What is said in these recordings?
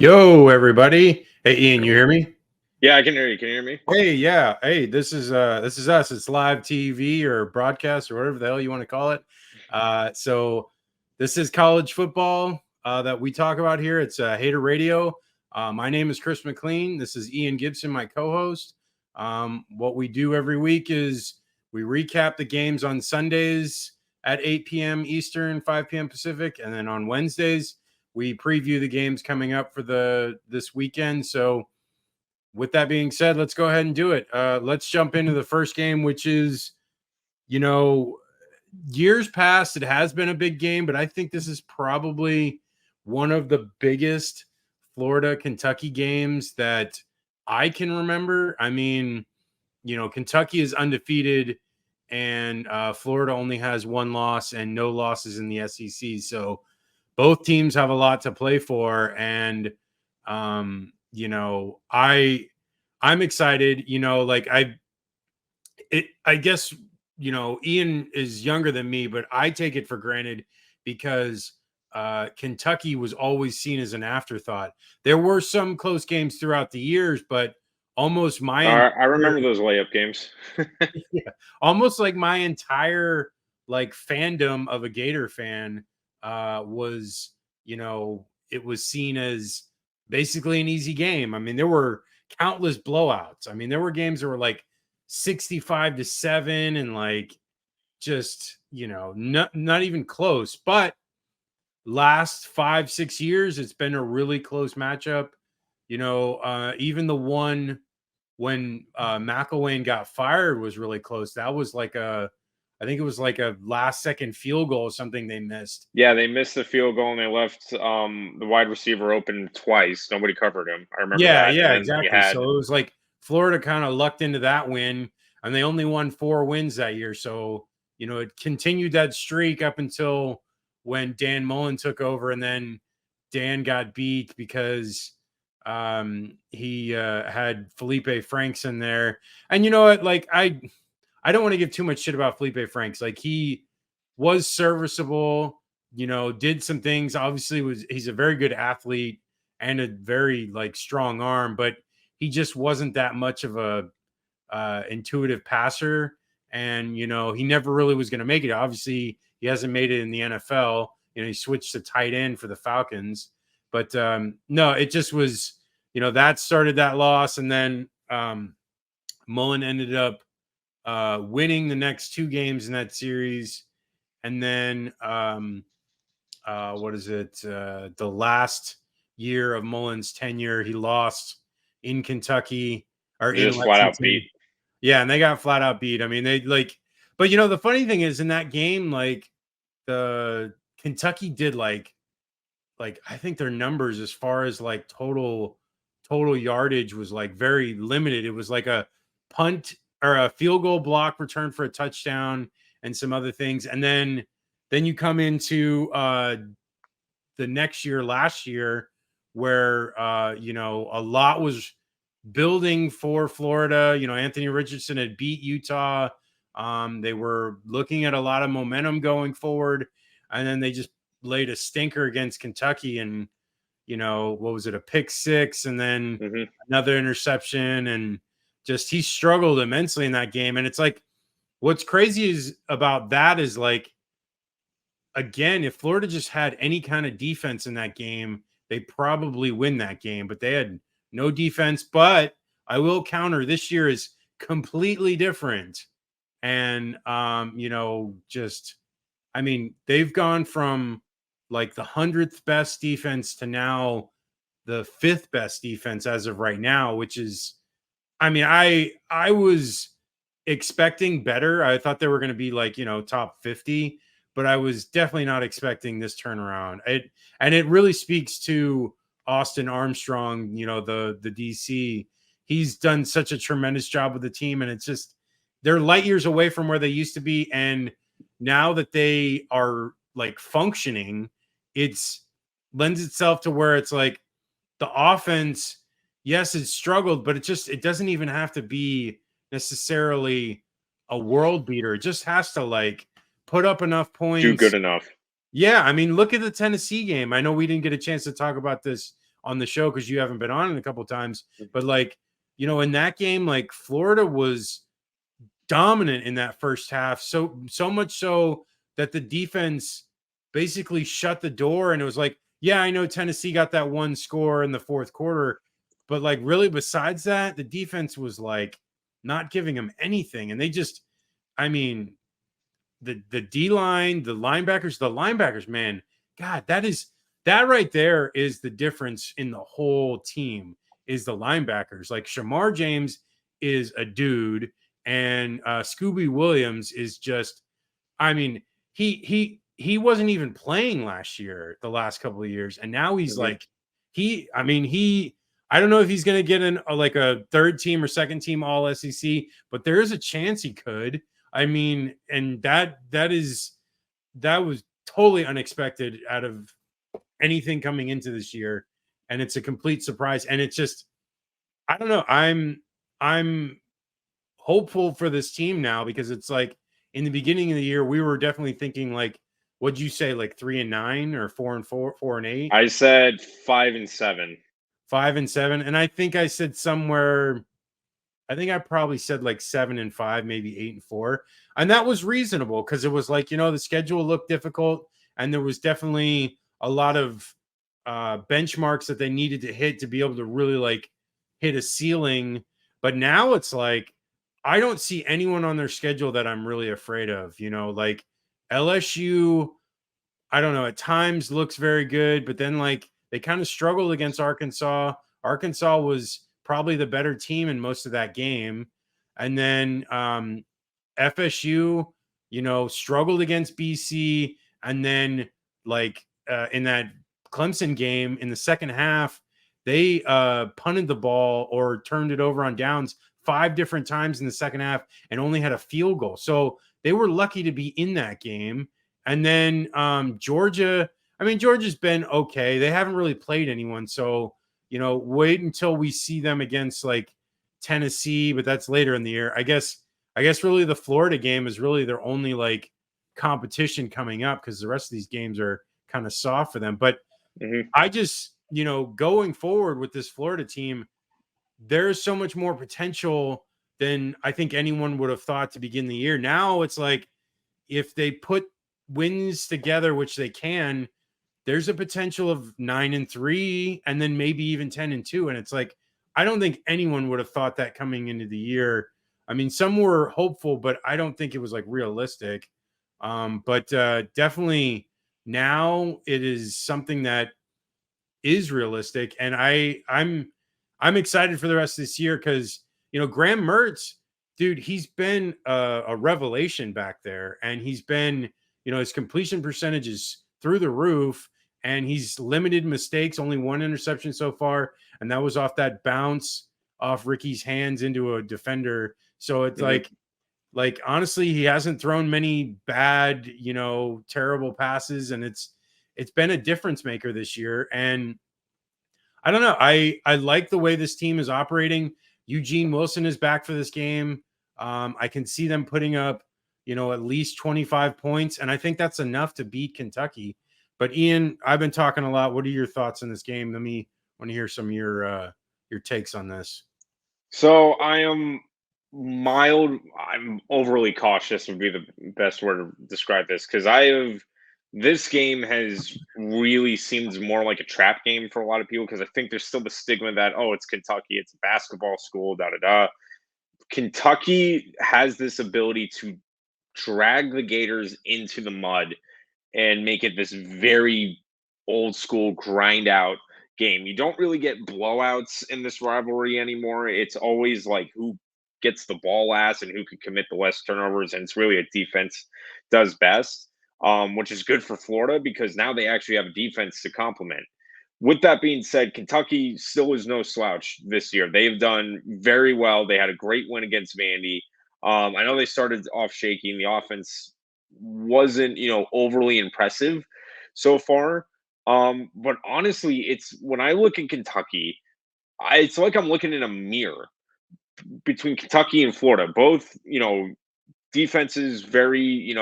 Yo, everybody. Hey, Ian, you hear me? Yeah, I can hear you. Can you hear me? Hey, yeah. Hey, this is us. It's live TV or broadcast or whatever the hell you want to call it. So this is college football that we talk about here. It's Hater Radio. My name is Chris McLean. This is Ian Gibson, my co-host. What we do every week is we recap the games on Sundays at 8 p.m. Eastern, 5 p.m. Pacific, and then on Wednesdays we preview the games coming up for this weekend. So with that being said, let's go ahead and do it. Let's jump into the first game, which is, you know, years past, it has been a big game, but I think this is probably one of the biggest Florida Kentucky games that I can remember. I mean, Kentucky is undefeated, and Florida only has one loss and no losses in the SEC. So both teams have a lot to play for, and I'm excited. I guess Ian is younger than me, but I take it for granted because Kentucky was always seen as an afterthought. There were some close games throughout the years, but almost my I entire remember those layup games. yeah, almost like my entire like fandom of a Gator fan was, it was seen as basically an easy game. I mean, there were countless blowouts. I mean, there were games that were like 65-7 and like just, not even close. But last 5-6 years, it's been a really close matchup. Even the one when McElwain got fired was really close. That was I think it was like a last second field goal or something they missed. Yeah, they missed the field goal and they left the wide receiver open twice. Nobody covered him. I remember Yeah, that. And yeah, then you exactly. had So it was like Florida kind of lucked into that win, and they only won 4 wins that year. So, it continued that streak up until when Dan Mullen took over, and then Dan got beat because he had Felipe Franks in there. And you know what? Like I don't want to give too much shit about Felipe Franks. Like he was serviceable, did some things. Obviously he's a very good athlete and a very like strong arm, but he just wasn't that much of a intuitive passer. And he never really was going to make it. Obviously, he hasn't made it in the NFL. He switched to tight end for the Falcons. But no, it just was, that started that loss, and then Mullen ended up winning the next 2 games in that series, and then what is it? The last year of Mullen's tenure, he lost in Kentucky or in just flat out beat. Lexington. Yeah, and they got flat out beat. I mean, they but the funny thing is in that game, like the Kentucky did like I think their numbers as far as like total yardage was like very limited. It was like a punt or a field goal block return for a touchdown and some other things. And then you come into the next year, last year, where a lot was building for Florida. Anthony Richardson had beat Utah. They were looking at a lot of momentum going forward, and then they just laid a stinker against Kentucky, and what was it, a pick six, and then another interception, and just he struggled immensely in that game. And it's like, what's crazy is about that is like, again, if Florida just had any kind of defense in that game, they probably win that game, but they had no defense. But I will counter, this year is completely different. And just I mean, they've gone from like the 100th best defense to now the 5th best defense as of right now, which is, I mean, I was expecting better. I thought they were going to be like, top 50, but I was definitely not expecting this turnaround. It really speaks to Austin Armstrong, the DC. He's done such a tremendous job with the team, and it's just they're light years away from where they used to be. And now that they are like functioning, it's lends itself to where it's like the offense, yes, it struggled, but it doesn't even have to be necessarily a world beater. It just has to like put up enough points. Do good enough. Yeah, I mean, look at the Tennessee game. I know we didn't get a chance to talk about this on the show because you haven't been on it a couple times. But like, in that game, like Florida was dominant in that first half. So much so that the defense basically shut the door, and it was like, yeah, I know Tennessee got that one score in the fourth quarter, but like really besides that, the defense was like not giving them anything. And they just, I mean, the D line, the linebackers, man, God, that right there is the difference in the whole team is the linebackers. Like Shamar James is a dude, and Scooby Williams is just, I mean, he wasn't even playing last year, the last couple of years, and now he's like I don't know if he's going to get in like a third team or second team All SEC, but there is a chance he could. I mean, and that was totally unexpected out of anything coming into this year, and it's a complete surprise. And it's just, I don't know. I'm hopeful for this team now because it's like in the beginning of the year we were definitely thinking like, what'd you say, like 3-9 or 4-4, 4-8? I said 5-7. 5-7, and I think I said somewhere. I think I probably said like 7-5, maybe 8-4. And that was reasonable because it was like, the schedule looked difficult and there was definitely a lot of benchmarks that they needed to hit to be able to really like hit a ceiling. But now it's like, I don't see anyone on their schedule that I'm really afraid of, like LSU, I don't know, at times looks very good, but then like they kind of struggled against Arkansas. Arkansas was probably the better team in most of that game. And then FSU, struggled against BC. And then like in that Clemson game in the second half, they punted the ball or turned it over on downs 5 different times in the second half and only had a field goal. So they were lucky to be in that game. And then Georgia, I mean, Georgia's been okay. They haven't really played anyone. So, wait until we see them against like Tennessee, but that's later in the year. I guess really the Florida game is really their only like competition coming up because the rest of these games are kind of soft for them. But I just, going forward with this Florida team, there's so much more potential than I think anyone would have thought to begin the year. Now it's like if they put wins together, which they can, there's a potential of 9-3 and then maybe even 10-2. And it's like, I don't think anyone would have thought that coming into the year. I mean, some were hopeful, but I don't think it was like realistic. But definitely now it is something that is realistic. And I'm excited for the rest of this year because, Graham Mertz, dude, he's been a revelation back there. And he's been, his completion percentage is through the roof and he's limited mistakes, only 1 interception so far. And that was off that bounce off Ricky's hands into a defender. So it's like, honestly, he hasn't thrown many bad, terrible passes. And it's been a difference maker this year. And I don't know. I like the way this team is operating. Eugene Wilson is back for this game. I can see them putting up, at least 25 points. And I think that's enough to beat Kentucky. But Ian, I've been talking a lot. What are your thoughts on this game? Want to hear some of your takes on this. So I'm overly cautious would be the best word to describe this because this game has really seemed more like a trap game for a lot of people because I think there's still the stigma that, oh, it's Kentucky, it's a basketball school, da da da. Kentucky has this ability to drag the Gators into the mud and make it this very old school grind out game. You don't really get blowouts in this rivalry anymore. It's always like who gets the ball last and who can commit the less turnovers. And it's really a defense does best, which is good for Florida because now they actually have a defense to complement. With that being said, Kentucky still is no slouch this year. They've done very well. They had a great win against Vandy. I know they started off shaky, and the offense wasn't, overly impressive so far. But honestly, it's when I look at Kentucky, it's like I'm looking in a mirror between Kentucky and Florida. Both, defenses very,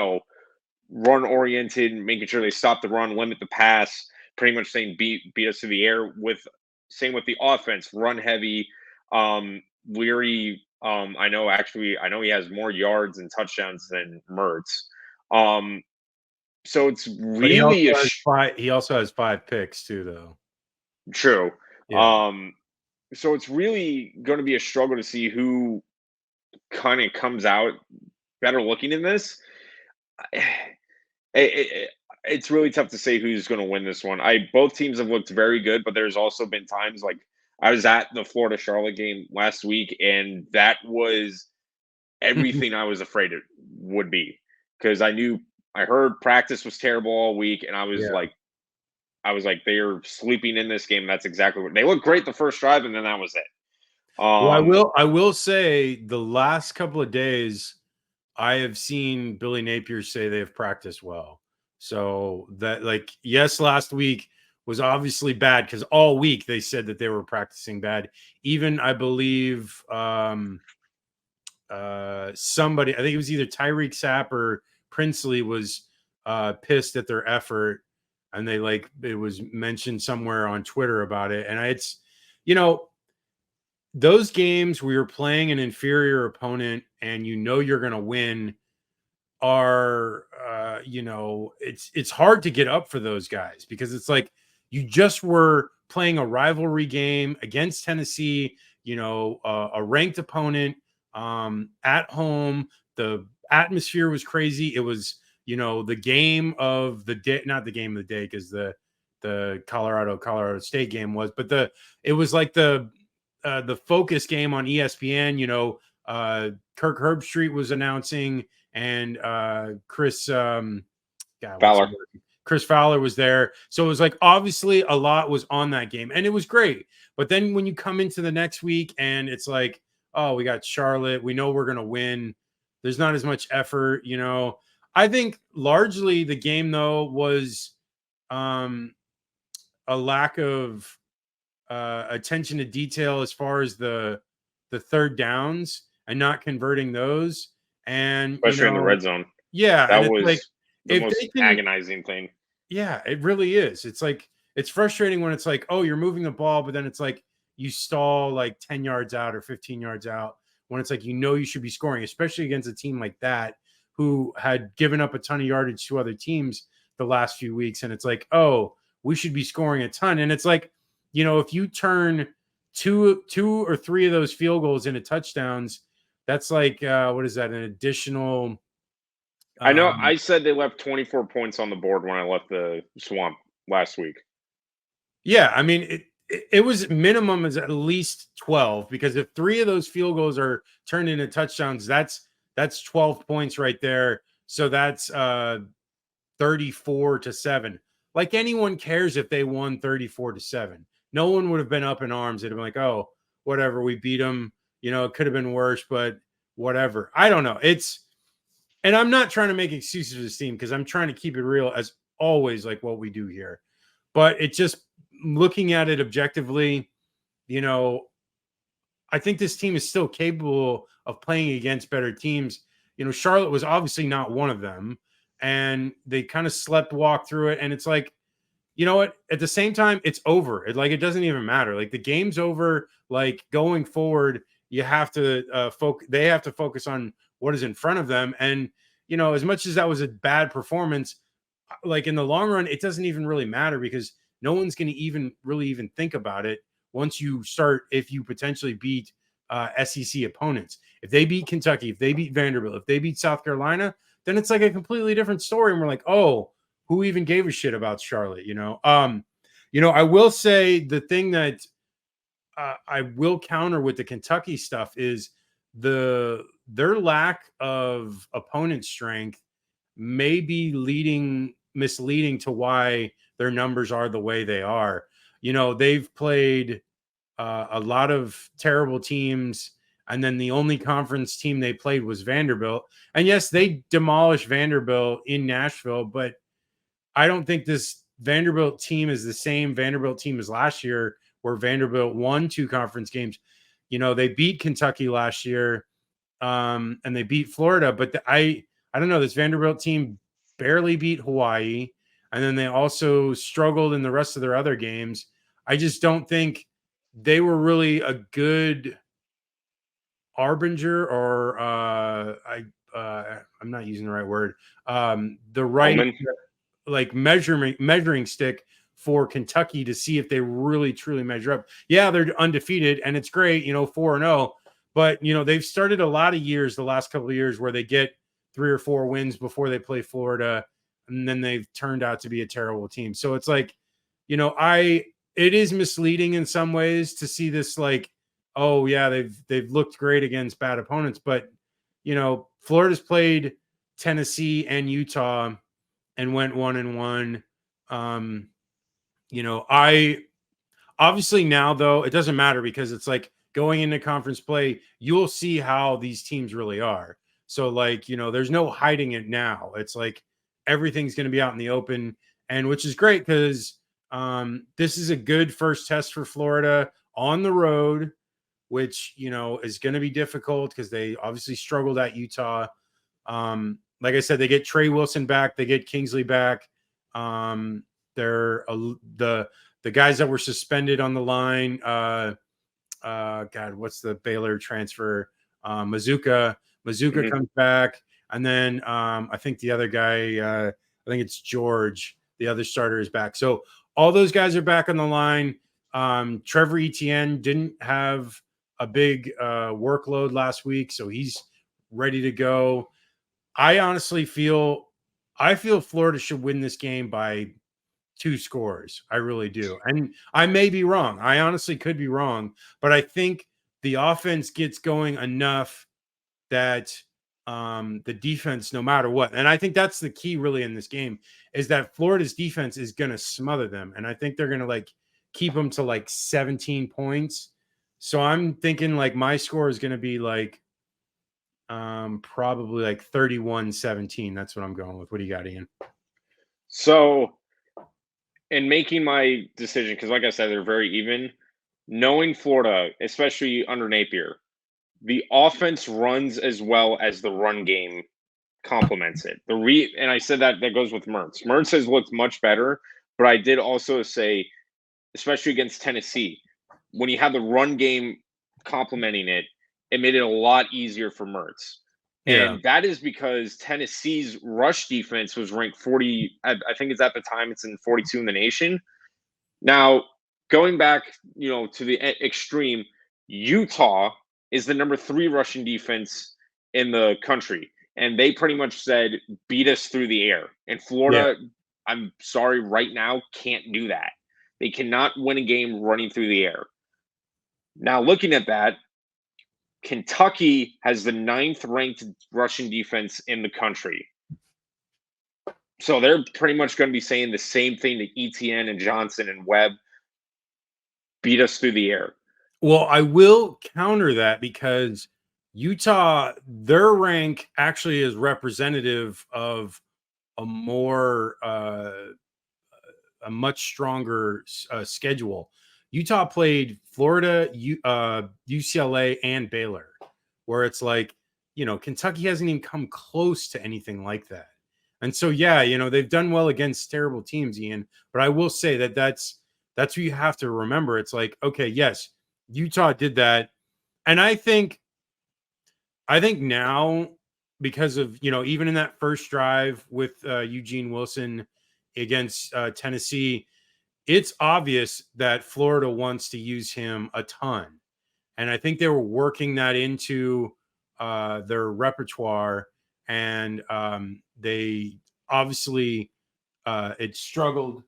run oriented, making sure they stop the run, limit the pass, pretty much saying beat us to the air with Same with the offense, run heavy. Leary, I know he has more yards and touchdowns than Mertz. So it's But he really also has 5 he also has 5 picks too, though. true. Yeah. So it's really going to be a struggle to see who kind of comes out better looking in this. It's really tough to say who's going to win this one. Both teams have looked very good, but there's also been times like I was at the Florida Charlotte game last week, and that was everything I was afraid it would be because I heard practice was terrible all week, and Yeah. I was like, they're sleeping in this game. That's exactly what they looked great the first drive, and then that was it. Well, I will say the last couple of days, I have seen Billy Napier say they have practiced well. So that, like, yes, last week was obviously bad because all week they said that they were practicing bad. Even I believe somebody, I think it was either Tyreek Sapp or Princely was pissed at their effort, and they like it was mentioned somewhere on Twitter about it. And it's you know those games where you're playing an inferior opponent and you're going to win are it's hard to get up for those guys because it's like you just were playing a rivalry game against Tennessee, a ranked opponent, at home. The atmosphere was crazy. It was the game of the day, not the game of the day because the Colorado State game was, but it was like the focus game on ESPN. Kirk Herbstreit was announcing, and Fowler. Chris Fowler was there. So it was like obviously a lot was on that game, and it was great. But then when you come into the next week and it's like, oh, we got Charlotte, we know we're gonna win. There's not as much effort. I think largely the game though was a lack of attention to detail as far as the third downs and not converting those. And Especially in the red zone. yeah, and That it's like was the if most they can, agonizing thing. yeah, it really is. It's like it's frustrating when it's like, oh, you're moving the ball, but then it's like you stall like 10 yards out or 15 yards out when it's like you should be scoring, especially against a team like that who had given up a ton of yardage to other teams the last few weeks. And it's like, oh, we should be scoring a ton. And it's like, if you turn two or three of those field goals into touchdowns, that's like what is that? An additional I know I said they left 24 points on the board when I left the swamp last week. yeah, I mean it was minimum is at least 12 because if three of those field goals are turned into touchdowns, that's 12 points right there. So that's 34-7. Like anyone cares if they won 34-7. No one would have been up in arms. It'd have been like, oh, whatever, we beat them. It could have been worse, but whatever. I don't know. And I'm not trying to make excuses for this team because I'm trying to keep it real as always, like what we do here. But it just looking at it objectively, I think this team is still capable of playing against better teams. Charlotte was obviously not one of them, and they kind of slept walk through it. And it's like, you know what? At the same time, it's over. It doesn't even matter. Like the game's over. Like going forward, you have to focus. They have to focus on what is in front of them. And as much as that was a bad performance, like in the long run, it doesn't even really matter because no one's going to even think about it once you start. If you potentially beat SEC opponents, if they beat Kentucky, if they beat Vanderbilt, if they beat South Carolina, then it's like a completely different story. And we're like, oh, who even gave a shit about Charlotte? I will say the thing that I will counter with the Kentucky stuff is their lack of opponent strength may be misleading to why their numbers are the way they are. They've played a lot of terrible teams, and then the only conference team they played was Vanderbilt. And yes, they demolished Vanderbilt in Nashville, but I don't think this Vanderbilt team is the same Vanderbilt team as last year, where Vanderbilt won 2 conference games. They beat Kentucky last year, and they beat Florida, but I don't know. This Vanderbilt team barely beat Hawaii, and then they also struggled in the rest of their other games. I just don't think they were really a good harbinger, or I'm not using the right word. The right Omen. like measuring stick for Kentucky to see if they really truly measure up. Yeah, they're undefeated and it's great, 4-0, but they've started a lot of years, the last couple of years, where they get 3 or 4 wins before they play Florida, and then they've turned out to be a terrible team. So it's like, it is misleading in some ways to see this like, oh yeah, they've looked great against bad opponents, but Florida's played Tennessee and Utah and went 1-1. I obviously now though it doesn't matter because it's like going into conference play, you'll see how these teams really are. So like, there's no hiding it now. It's like everything's going to be out in the open, and which is great because this is a good first test for Florida on the road, which is going to be difficult because they obviously struggled at Utah. Like I said, they get Trey Wilson back, they get Kingsley back. They're the guys that were suspended on the line. God, what's the Baylor transfer? Mazuka comes back, and then I think the other guy, I think it's George, the other starter, is back. So all those guys are back on the line. Trevor Etienne didn't have a big workload last week, so he's ready to go. I honestly feel Florida should win this game by 2 scores. I really do. And I may be wrong. I honestly could be wrong, but I think the offense gets going enough that the defense, no matter what, and I think that's the key really in this game, is that Florida's defense is going to smother them. And I think they're going to like keep them to like 17 points. So I'm thinking like my score is going to be like probably like 31-17. That's what I'm going with. What do you got, Ian? So, in making my decision, because like I said, they're very even, knowing Florida, especially under Napier, the offense runs as well as the run game complements it. And I said that goes with Mertz. Mertz has looked much better, but I did also say, especially against Tennessee, when you have the run game complementing it, it made it a lot easier for Mertz. Yeah. And that is because Tennessee's rush defense was ranked 40. I think it's at the time it's in 42 in the nation. Now, going back, to the extreme, Utah is the number 3 rushing defense in the country. And they pretty much said, beat us through the air. And Florida, I'm sorry, right now can't do that. They cannot win a game running through the air. Now, looking at that, Kentucky has the 9th ranked rushing defense in the country. So they're pretty much going to be saying the same thing to Etienne and Johnson and Webb. Beat us through the air. Well, I will counter that because Utah, their rank actually is representative of a much stronger schedule. Utah played Florida, UCLA, and Baylor, where it's like, Kentucky hasn't even come close to anything like that. And so, yeah, they've done well against terrible teams, Ian. But I will say that that's what you have to remember. It's like, okay, yes, Utah did that. And I think now, because of, even in that first drive with Eugene Wilson against Tennessee, it's obvious that Florida wants to use him a ton. And I think they were working that into their repertoire. And they obviously it struggled.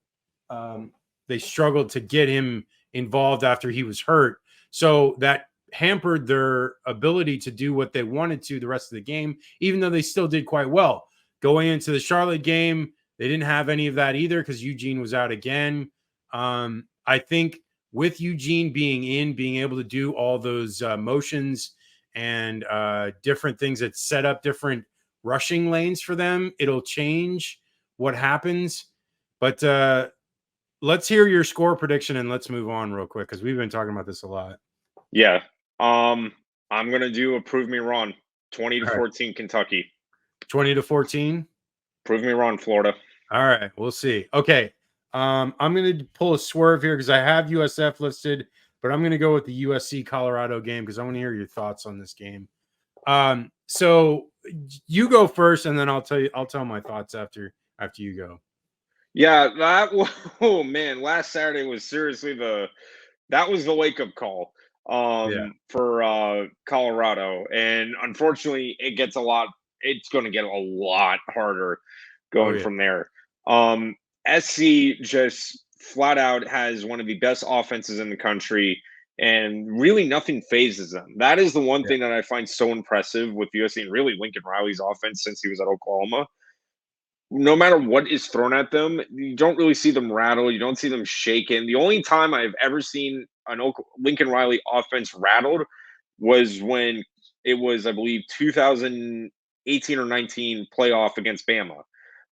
They struggled to get him involved after he was hurt. So that hampered their ability to do what they wanted to the rest of the game, even though they still did quite well. Going into the Charlotte game, they didn't have any of that either because Eugene was out again. I think with Eugene being able to do all those motions and different things that set up different rushing lanes for them, it'll change what happens. But let's hear your score prediction and let's move on real quick because we've been talking about this a lot. Yeah. I'm going to do a prove me wrong. 20-14 Kentucky. 20-14? Prove me wrong, Florida. All right, we'll see. Okay. I'm going to pull a swerve here because I have USF listed but I'm going to go with the USC Colorado game because I want to hear your thoughts on this game. So you go first, and then I'll tell my thoughts after you go. Yeah, oh man, last Saturday was seriously that was the wake up call Yeah. for Colorado, and unfortunately it's going to get a lot harder Oh going yeah. from there. Um SC just flat out has one of the best offenses in the country, and really nothing phases them. That is the one Yeah. thing that I find so impressive with USC, and really Lincoln Riley's offense since he was at Oklahoma. No matter what is thrown at them, you don't really see them rattle. You don't see them shaken. The only time I've ever seen an Lincoln Riley offense rattled was when it was, I believe, 2018 or 19 playoff against Bama.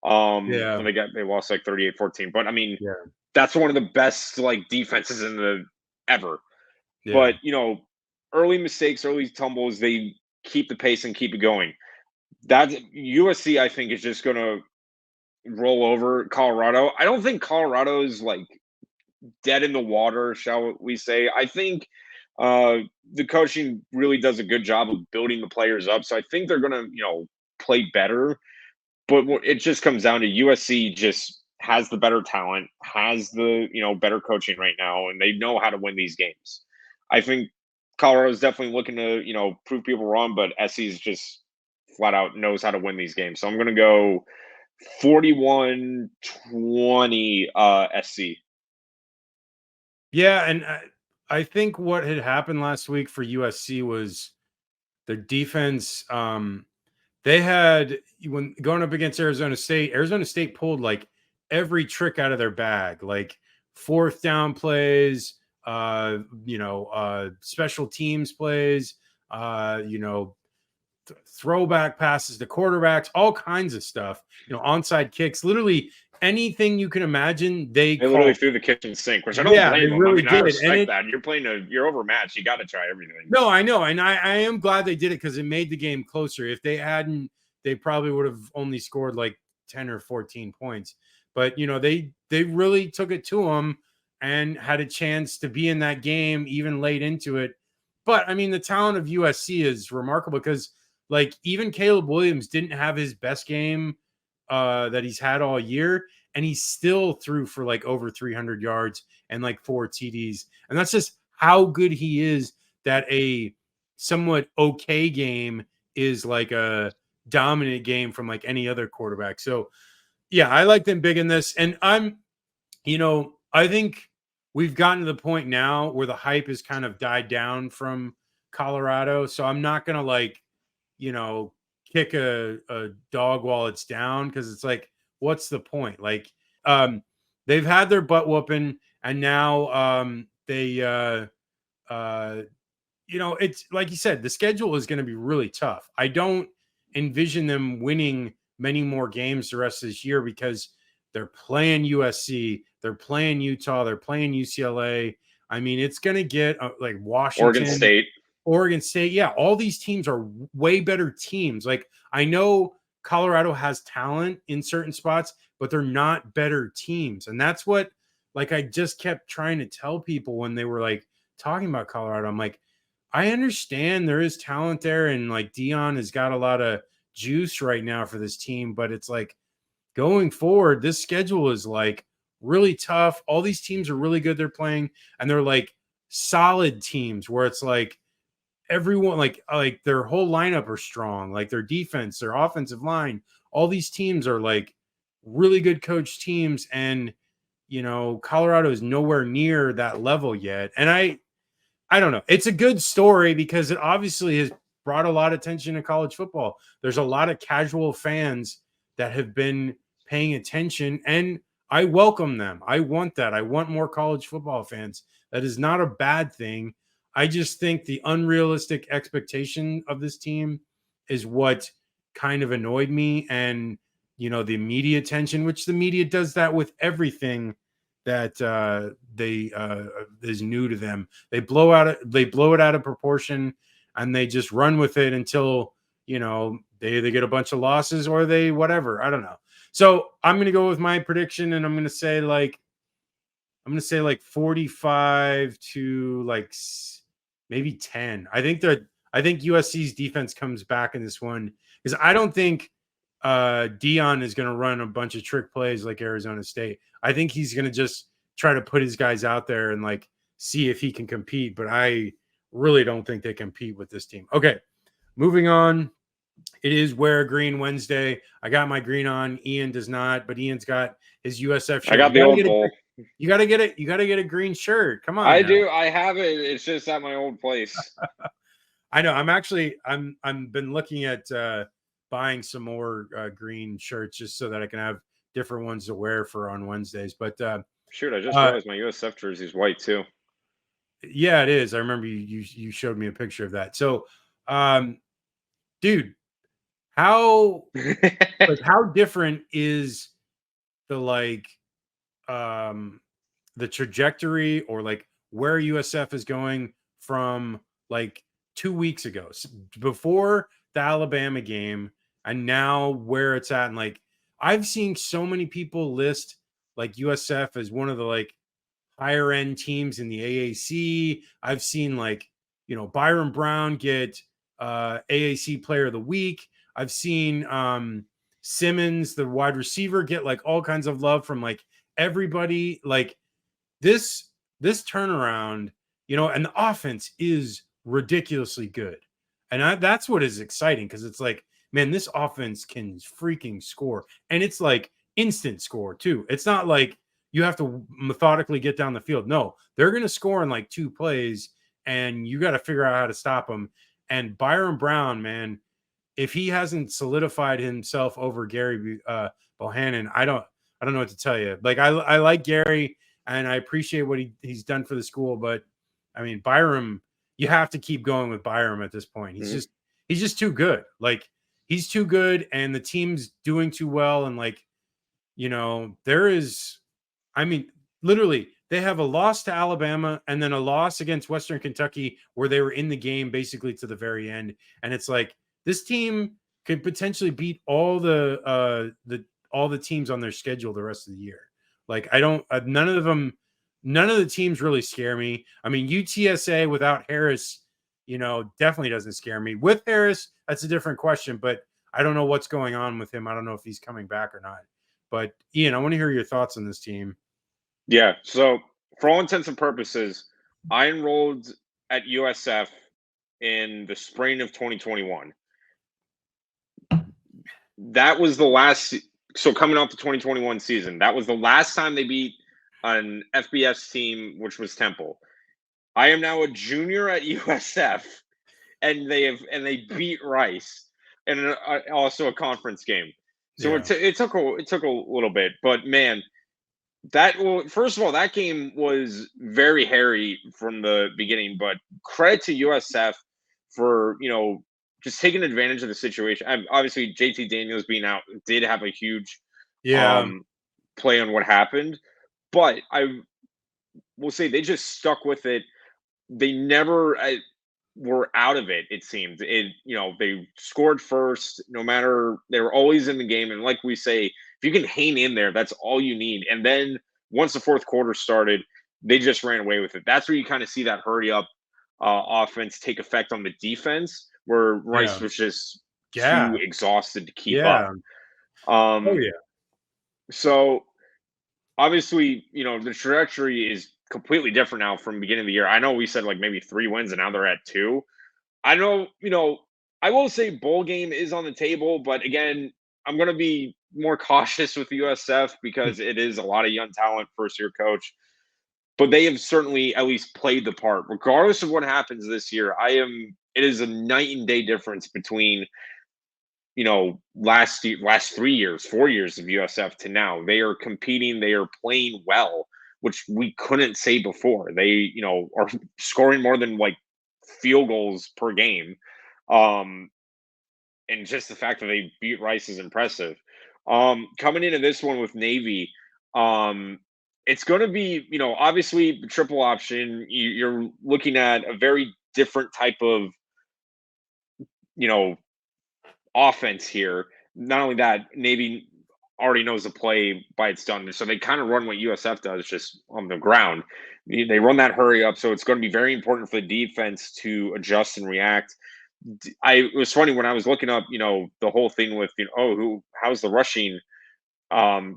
Yeah. When they lost like 38-14. But I mean, Yeah. that's one of the best like defenses in the ever. Yeah. But early mistakes, early tumbles, they keep the pace and keep it going. That USC, I think, is just gonna roll over Colorado. I don't think Colorado is like dead in the water, shall we say. I think uh, the coaching really does a good job of building the players up. So I think they're going to, play better. But it just comes down to USC just has the better talent, has the, better coaching right now, and they know how to win these games. I think Colorado is definitely looking to, prove people wrong, but SC's just flat out knows how to win these games. So I'm going to go 41-20 SC. Yeah, and I think what had happened last week for USC was their defense. They had when going up against Arizona State. Arizona State pulled like every trick out of their bag, like fourth down plays, special teams plays, throwback passes to quarterbacks, all kinds of stuff. Onside kicks, literally anything you can imagine. They They literally called. threw the kitchen sink, which I don't Yeah, they blame them. I really mean, I did, and respect that. You're overmatched. You got to try everything. no, I know, and I am glad they did it because it made the game closer. If they hadn't, they probably would have only scored like 10 or 14 points. But they really took it to them and had a chance to be in that game even late into it. But I mean, the talent of USC is remarkable because like even Caleb Williams didn't have his best game that he's had all year, and he still threw for like over 300 yards and like 4 TDs, and that's just how good he is. That a somewhat okay game is like a dominant game from like any other quarterback. So yeah, I like them big in this, and I think we've gotten to the point now where the hype has kind of died down from Colorado. So I'm not gonna like, you know, kick a dog while it's down because it's like, what's the point? Like, they've had their butt whooping, and now uh it's like you said, the schedule is going to be really tough. I don't envision them winning many more games the rest of this year because they're playing USC, they're playing Utah, they're playing UCLA. I mean, it's going to get like Oregon Washington, State. Oregon State. Yeah, all these teams are way better teams. Like, I know Colorado has talent in certain spots, but they're not better teams. And that's what, like, I just kept trying to tell people when they were like talking about Colorado. I'm like, I understand there is talent there, and like Dion has got a lot of juice right now for this team, but it's like going forward, this schedule is like really tough. All these teams are really good. They're playing, and they're like solid teams where it's like everyone like their whole lineup are strong, like their defense, their offensive line. All these teams are like really good coach teams, and Colorado is nowhere near that level yet. And I don't know. It's a good story because it obviously has brought a lot of attention to college football. There's a lot of casual fans that have been paying attention, and I welcome them. I want that. I want more college football fans. That is not a bad thing. I just think the unrealistic expectation of this team is what kind of annoyed me. And, the media attention, which the media does that with everything that they is new to them. They blow it out of proportion, and they just run with it until they either get a bunch of losses or they whatever. I don't know. So I'm going to go with my prediction, and I'm going to say like I'm gonna say like 45 to like maybe 10. I think USC's defense comes back in this one because I don't think Dion is gonna run a bunch of trick plays like Arizona State. I think he's gonna just try to put his guys out there and like see if he can compete. But I really don't think they compete with this team. Okay, moving on. It is Wear Green Wednesday. I got my green on. Ian does not, but Ian's got his USF shirt. I got the old bowl. You gotta get it. You gotta get a green shirt. Come on. I now. do. I have it. It's just at my old place. I know. I'm been looking at buying some more green shirts just so that I can have different ones to wear for on Wednesdays. But shoot, I just realized my USF jersey is white too. Yeah, it is. I remember you showed me a picture of that. So, dude, how how different is the the trajectory or like where USF is going from like 2 weeks ago before the Alabama game and now where it's at? And like I've seen so many people list like USF as one of the like higher end teams in the AAC. I've seen like, Byron Brown get AAC player of the week. I've seen Simmons, the wide receiver, get like all kinds of love from like everybody. Like this turnaround, and the offense is ridiculously good. And that's what is exciting because it's like, man, this offense can freaking score. And it's like instant score too. It's not like you have to methodically get down the field. No, they're going to score in like 2 plays and you got to figure out how to stop them. And Byron Brown, man, if he hasn't solidified himself over Gary Bohannon, I don't know what to tell you. Like I like Gary and I appreciate what he's done for the school, but I mean Byram, you have to keep going with Byram at this point. He's just too good. Like he's too good, and the team's doing too well. And like, there is, I mean, literally, they have a loss to Alabama and then a loss against Western Kentucky where they were in the game basically to the very end. And it's like this team could potentially beat all the teams on their schedule the rest of the year. Like none of the teams really scare me. I mean, UTSA without Harris, definitely doesn't scare me. With Harris, that's a different question, but I don't know what's going on with him. I don't know if he's coming back or not. But Ian, I want to hear your thoughts on this team. Yeah. So for all intents and purposes, I enrolled at USF in the spring of 2021. That was the last. So coming off the 2021 season, that was the last time they beat an FBS team, which was Temple. I am now a junior at USF, and they beat Rice, and also a conference game. So it took a little bit, but man, first of all, that game was very hairy from the beginning. But credit to USF for just taking advantage of the situation. Obviously, JT Daniels being out did have a huge play on what happened, but I will say they just stuck with it. They never were out of it. It seemed they scored first. No matter, they were always in the game, and like we say, if you can hang in there, that's all you need. And then once the fourth quarter started, they just ran away with it. That's where you kind of see that hurry up offense take effect on the defense, where Rice was just too exhausted to keep up. So obviously, the trajectory is completely different now from beginning of the year. I know we said like maybe 3 wins and now they're at 2. I know, I will say bowl game is on the table, but again, I'm going to be more cautious with the USF because it is a lot of young talent, first year coach, but they have certainly at least played the part. Regardless of what happens this year, it is a night and day difference between, last 3 years, 4 years of USF to now. They are competing, they are playing well, which we couldn't say before. They, are scoring more than like field goals per game. And just the fact that they beat Rice is impressive. Coming into this one with Navy, it's going to be, obviously triple option. You're looking at a very different type of, offense here. Not only that, Navy already knows the play by it's done. So they kind of run what USF does, just on the ground. They run that hurry up, so it's going to be very important for the defense to adjust and react. It was funny when I was looking up, the whole thing with, how's the rushing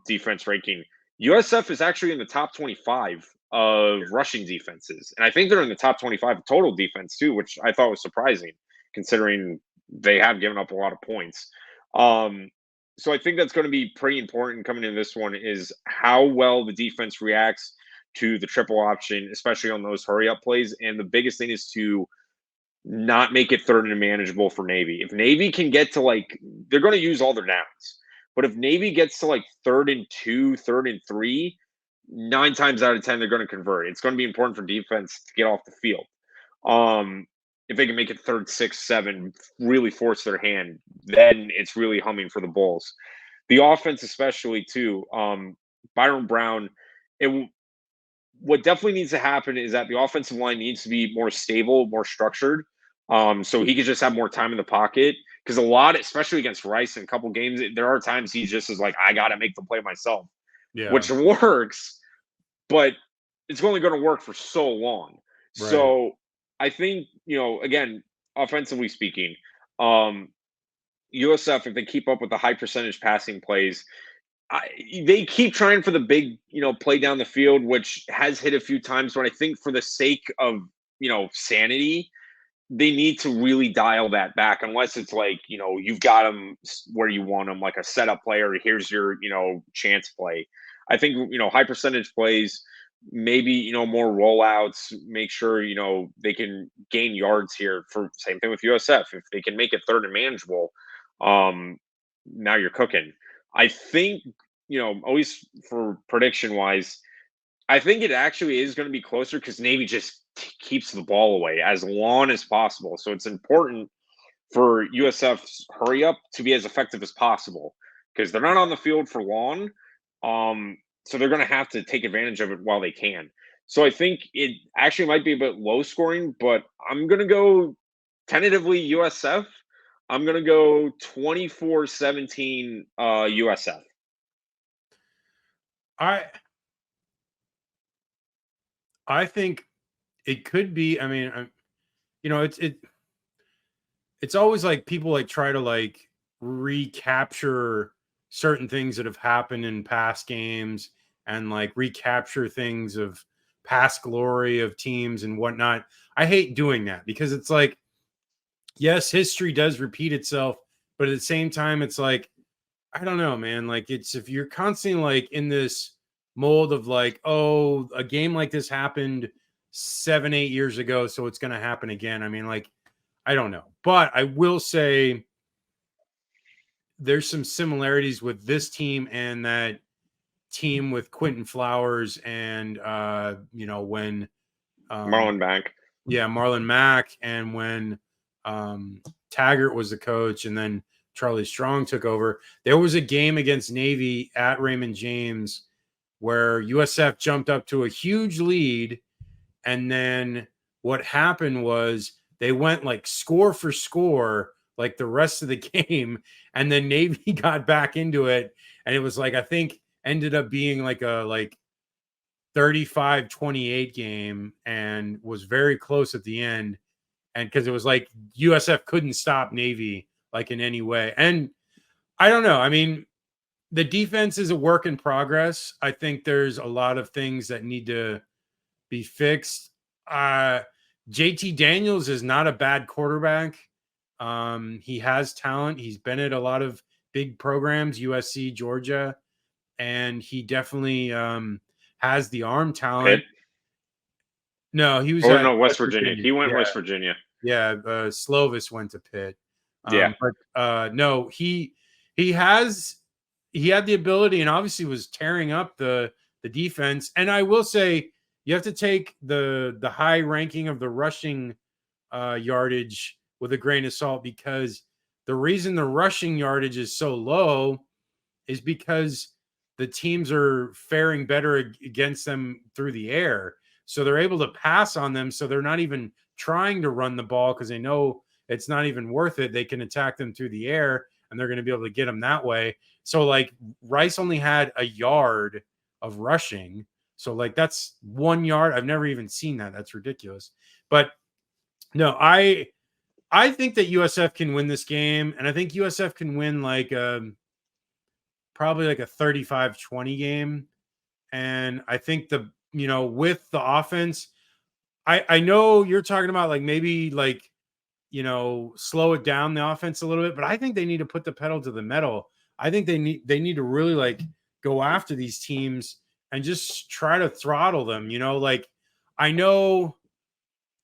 defense ranking. USF is actually in the top 25 of rushing defenses, and I think they're in the top 25 of total defense too, which I thought was surprising considering they have given up a lot of points. So I think that's going to be pretty important coming into this one, is how well the defense reacts to the triple option, especially on those hurry up plays. And the biggest thing is to not make it third and manageable for Navy. If Navy can get to they're going to use all their downs, but if Navy gets to 3rd and 2, 3rd and 3, 9 times out of 10 they're going to convert. It's going to be important for defense to get off the field. If they can make it 3rd, 6, 7, really force their hand, then it's really humming for the Bulls. The offense, especially too. Byron Brown. What definitely needs to happen is that the offensive line needs to be more stable, more structured, so he could just have more time in the pocket. Because a lot, especially against Rice in a couple games, there are times he just is like, I got to make the play myself, which works, but it's only going to work for so long. Right. So I think, again, offensively speaking, USF, if they keep up with the high percentage passing plays, they keep trying for the big, play down the field, which has hit a few times. But I think for the sake of, sanity, they need to really dial that back, unless it's you've got them where you want them, like a setup play, or here's your, chance play. I think, high percentage plays, maybe, more rollouts, make sure, they can gain yards here. For same thing with USF. If they can make it third and manageable, now you're cooking. I think, always for prediction wise, I think it actually is going to be closer because Navy just keeps the ball away as long as possible. So it's important for USF's hurry up to be as effective as possible, because they're not on the field for long. So they're going to have to take advantage of it while they can. So I think it actually might be a bit low scoring, but I'm going to go tentatively USF. I'm going to go 24-17 USF. I think it could be. I mean, it's always like people try to recapture certain things that have happened in past games and recapture things of past glory of teams and whatnot. I hate doing that because it's yes, history does repeat itself, but at the same time, it's I don't know, man. It's, if you're constantly in this mold of oh, a game like this happened 7-8 years ago, so it's going to happen again. I mean, I don't know, but I will say there's some similarities with this team and that team with Quentin Flowers and when Marlon Mack. Yeah, Marlon Mack, and when Taggart was the coach, and then Charlie Strong took over. There was a game against Navy at Raymond James where USF jumped up to a huge lead, and then what happened was they went score for score the rest of the game, and then Navy got back into it, and it was I think ended up being a 35-28 game, and was very close at the end, and because it was USF couldn't stop Navy in any way. And I don't know, I mean, the defense is a work in progress. I think there's a lot of things that need to be fixed. JT Daniels is not a bad quarterback. He has talent. He's been at a lot of big programs, USC, Georgia, and he definitely has the arm talent. Pitt? No, he was West Virginia. He went West Virginia. Yeah, Slovis went to Pitt. But no, he had the ability, and obviously was tearing up the defense. And I will say, you have to take the high ranking of the rushing yardage with a grain of salt, because the reason the rushing yardage is so low is because the teams are faring better against them through the air. So they're able to pass on them. So they're not even trying to run the ball because they know it's not even worth it. They can attack them through the air, and they're going to be able to get him that way. So like Rice only had a yard of rushing. So like that's 1 yard. I've never even seen that. That's ridiculous. But no, I think that USF can win this game, and I think USF can win like probably like a 35-20 game. And I think with the offense, I know you're talking about like maybe like slow it down the offense a little bit, but I think they need to put the pedal to the metal. I think they need to really like go after these teams and just try to throttle them. Like I know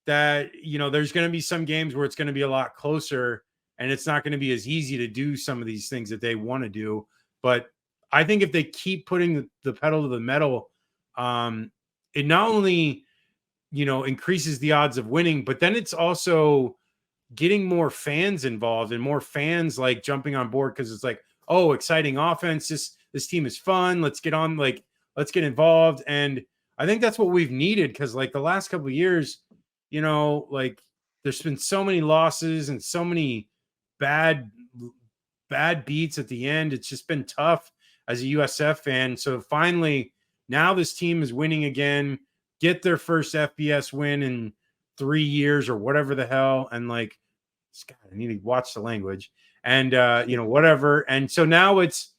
that there's going to be some games where it's going to be a lot closer and it's not going to be as easy to do some of these things that they want to do. But I think if they keep putting the pedal to the metal, it not only increases the odds of winning, but then it's also getting more fans involved and more fans like jumping on board, because it's like, oh, exciting offense, this team is fun, let's get on, like let's get involved. And I think that's what we've needed, because like the last couple of years, like there's been so many losses and so many bad beats at the end. It's just been tough as a USF fan. So finally now this team is winning again, get their first FBS win in 3 years or whatever the hell. And like, God, I need to watch the language and, whatever. And so now it's,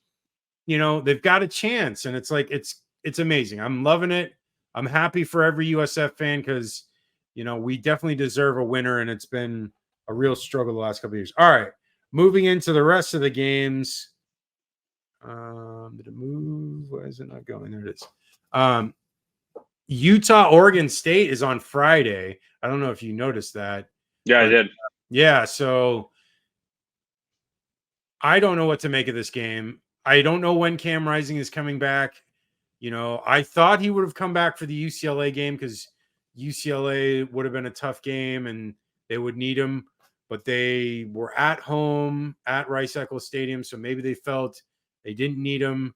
they've got a chance, and it's like, it's amazing. I'm loving it. I'm happy for every USF fan, because, we definitely deserve a winner, and it's been a real struggle the last couple of years. All right. Moving into the rest of the games. Did it move? Why is it not going? There it is. Utah, Oregon State is on Friday. I don't know if you noticed that. Yeah, I did. Yeah, so I don't know what to make of this game. I don't know when Cam Rising is coming back. I thought he would have come back for the UCLA game, because UCLA would have been a tough game and they would need him, but they were at home at Rice-Eccles Stadium, so maybe they felt they didn't need him.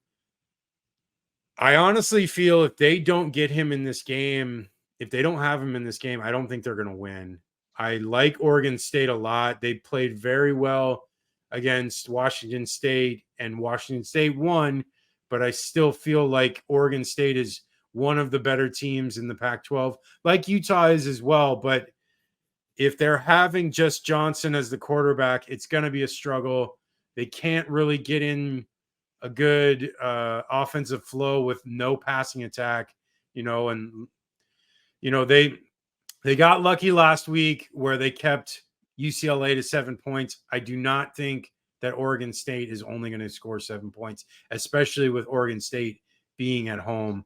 I honestly feel if they don't get him in this game, if they don't have him in this game, I don't think they're going to win. I like Oregon State a lot. They played very well against Washington State, and Washington State won, but I still feel like Oregon State is one of the better teams in the Pac-12, like Utah is as well. But if they're having just Johnson as the quarterback, it's going to be a struggle. They can't really get in a good offensive flow with no passing attack, and they got lucky last week where they kept UCLA to 7 points. I do not think that Oregon State is only going to score 7 points, especially with Oregon State being at home.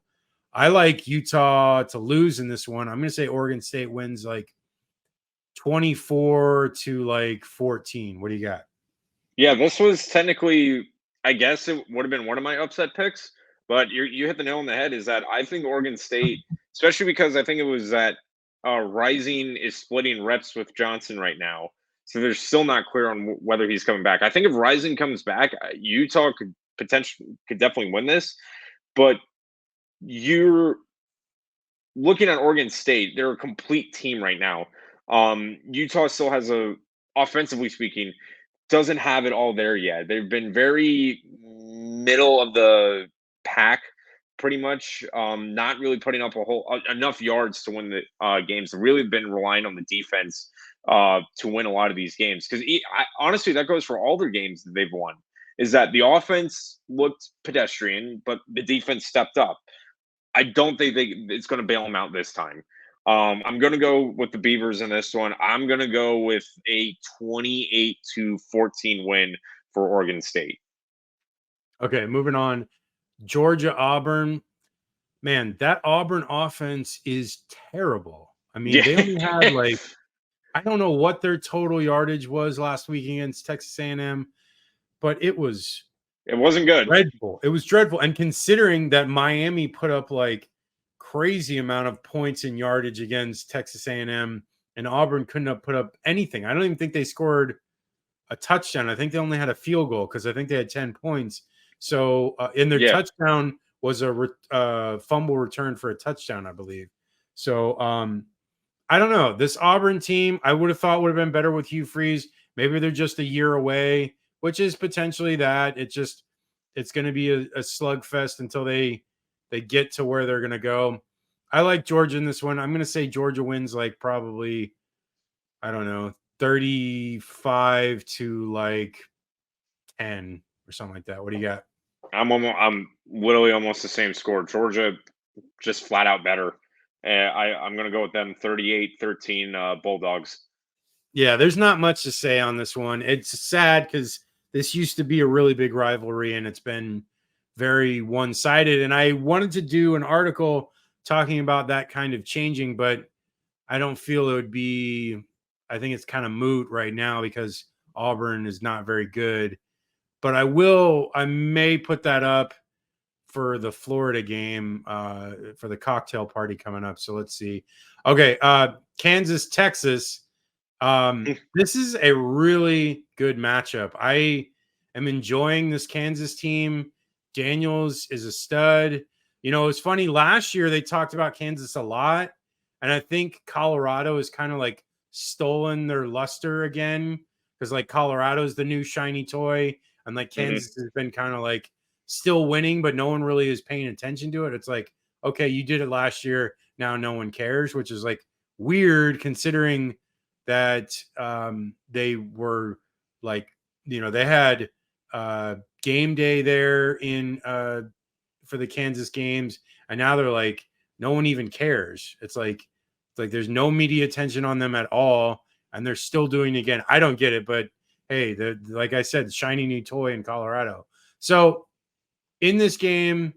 I like Utah to lose in this one. I'm going to say Oregon State wins like 24 to like 14. What do you got? Yeah, this was technically, I guess it would have been one of my upset picks, but you hit the nail on the head. Is that I think Oregon State, especially because I think it was that Rising is splitting reps with Johnson right now, so they're still not clear on whether he's coming back. I think if Rising comes back, Utah could definitely win this, but you're looking at Oregon State, they're a complete team right now. Utah still has offensively speaking, doesn't have it all there yet. They've been very middle of the pack, pretty much. Not really putting up enough yards to win the games. They've really been relying on the defense to win a lot of these games. Because honestly, that goes for all their games that they've won. Is that the offense looked pedestrian, but the defense stepped up. I don't think it's going to bail them out this time. I'm going to go with the Beavers in this one. I'm going to go with a 28-14 win for Oregon State. Okay, moving on. Georgia, Auburn. Man, that Auburn offense is terrible. I mean, they only had like, I don't know what their total yardage was last week against Texas A&M, but it wasn't good. Dreadful. It was dreadful. And considering that Miami put up like crazy amount of points in yardage against Texas A&M, and Auburn couldn't have put up anything. I don't even think they scored a touchdown. I think they only had a field goal, because I think they had 10 points. So in their touchdown was a fumble return for a touchdown, I believe. So I don't know. This Auburn team, I would have thought would have been better with Hugh Freeze. Maybe they're just a year away, which is potentially that. It's going to be a slugfest until they get to where they're going to go. I like Georgia in this one. I'm going to say Georgia wins like probably, I don't know, 35 to like 10 or something like that. What do you got? I'm literally almost the same score. Georgia just flat out better. I'm going to go with them 38-13 Bulldogs. Yeah, there's not much to say on this one. It's sad because this used to be a really big rivalry and it's been very one sided. And I wanted to do an article talking about that kind of changing, but I don't feel it would be, I think it's kind of moot right now because Auburn is not very good. But I may put that up for the Florida game, for the cocktail party coming up. So let's see. Okay. Kansas, Texas. This is a really good matchup. I am enjoying this Kansas team. Daniels is a stud. You know, it's funny. Last year they talked about Kansas a lot, and I think Colorado has kind of like stolen their luster again because like Colorado's the new shiny toy, and like Kansas has been kind of like still winning, but no one really is paying attention to it. It's like, okay, you did it last year, now no one cares, which is like weird considering that they were like, you know, they had game day there in for the Kansas games, and now they're like, no one even cares. It's like there's no media attention on them at all, and they're still doing it again. I don't get it, but hey, the like I said, shiny new toy in Colorado. So in this game,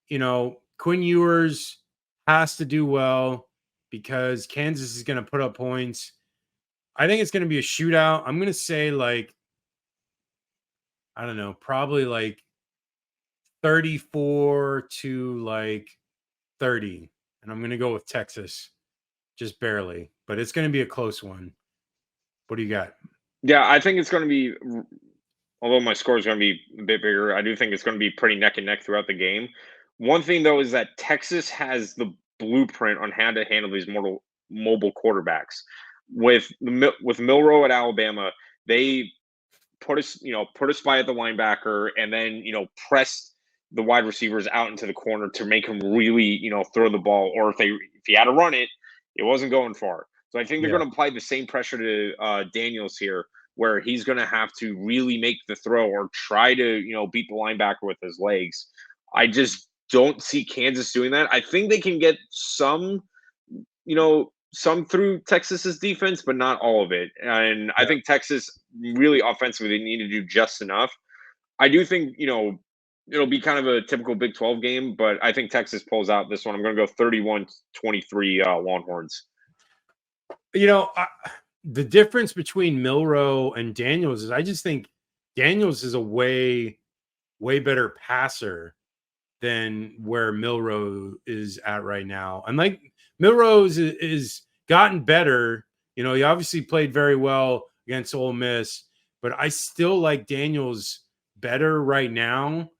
you know, Quinn Ewers has to do well because Kansas is going to put up points. I think it's going to be a shootout. I'm going to say like, I don't know, probably like 34 to like 30. And I'm going to go with Texas just barely, but it's going to be a close one. What do you got? Yeah, I think it's going to be, although my score is going to be a bit bigger, I do think it's going to be pretty neck and neck throughout the game. One thing, though, is that Texas has the blueprint on how to handle these mobile quarterbacks. With Milrow at Alabama, they put a spy at the linebacker, and then press the wide receivers out into the corner to make him really throw the ball, or if he had to run it, it wasn't going far. So I think they're Yeah. going to apply the same pressure to Daniels here, where he's going to have to really make the throw or try to beat the linebacker with his legs. I just don't see Kansas doing that. I think they can get some through Texas's defense, but not all of it. And I think Texas really offensively, they need to do just enough. I do think, it'll be kind of a typical Big 12 game, but I think Texas pulls out this one. I'm going to go 31-23 Longhorns. You know, the difference between Milrow and Daniels is I just think Daniels is a way better passer than where Milrow is at right now. And like Milrow is gotten better. You know, he obviously played very well against Ole Miss, but I still like Daniels better right now